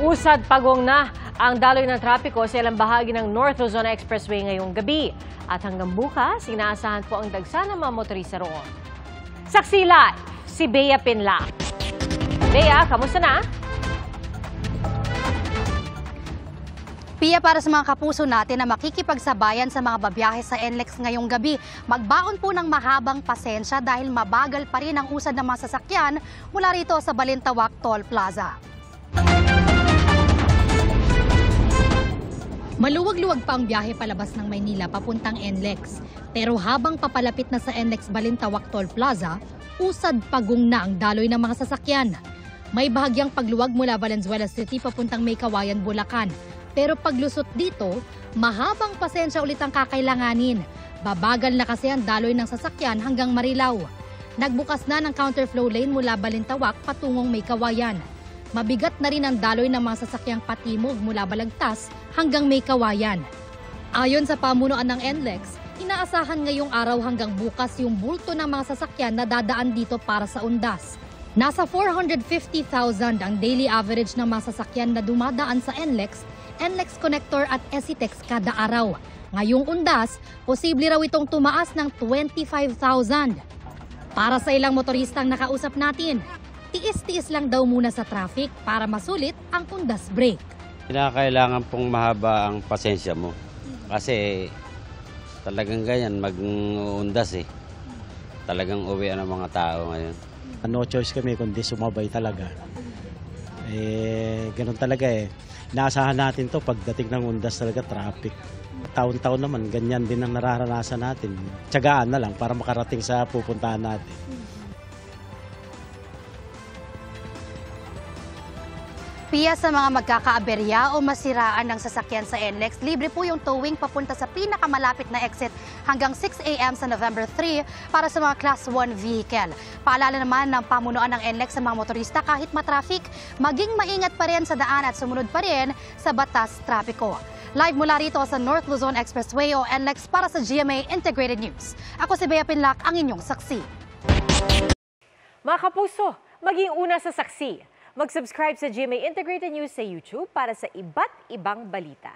Usad pagong na ang daloy ng trapiko sa ilang bahagi ng North Luzon Expressway ngayong gabi. At hanggang bukas, inaasahan po ang dagsa ng mga motorista roon. Saksi live, si Bea Pinla. Bea, kamusta na? Pia, para sa mga kapuso natin na makikipagsabayan sa mga babiyahe sa NLEX ngayong gabi, magbaon po ng mahabang pasensya dahil mabagal pa rin ang usad ng mga sasakyan mula rito sa Balintawak Toll Plaza. Maluwag-luwag pa ang biyahe palabas ng Maynila papuntang NLEX. Pero habang papalapit na sa NLEX Balintawak Toll Plaza, usad pagong na ang daloy ng mga sasakyan. May bahagyang pagluwag mula Valenzuela City papuntang Maykawayan, Bulacan. Pero paglusot dito, mahabang pasensya ulit ang kakailanganin. Babagal na kasi ang daloy ng sasakyan hanggang Marilao. Nagbukas na ng counterflow lane mula Balintawak patungong Maykawayan. Mabigat na rin ang daloy ng mga sasakyang patimog mula Balagtas hanggang Maykawayan. Ayon sa pamunuan ng NLEX, inaasahan ngayong araw hanggang bukas yung bulto ng mga sasakyan na dadaan dito para sa undas. Nasa 450,000 ang daily average ng mga sasakyan na dumadaan sa NLEX, NLEX Connector at Esitex kada araw. Ngayong undas, posible raw itong tumaas ng 25,000. Para sa ilang motoristang nakausap natin, tiis-tiis lang daw muna sa traffic para masulit ang undas break. Kailangan pong mahaba ang pasensya mo. Kasi talagang ganyan, mag-undas eh. Talagang uwi ng mga tao ngayon. No choice kami kundi sumabay talaga. Ganun talaga eh. Inaasahan natin to pagdating ng undas talaga traffic. Taon-taon naman, ganyan din ang nararanasan natin. Tiyagaan na lang para makarating sa pupuntahan natin. Pia, sa mga magkakaaberya o masiraan ng sasakyan sa NLEX, libre po yung towing papunta sa pinakamalapit na exit hanggang 6 a.m. sa November 3 para sa mga Class 1 vehicle. Paalala naman ng pamunuan ng NLEX sa mga motorista kahit matraffic, maging maingat pa rin sa daan at sumunod pa rin sa batas trapiko. Live mula rito sa North Luzon Expressway o NLEX para sa GMA Integrated News. Ako si Bea Pinlac, ang inyong saksi. Mga kapuso, maging una sa saksi. Mag-subscribe sa GMA Integrated News sa YouTube para sa iba't ibang balita.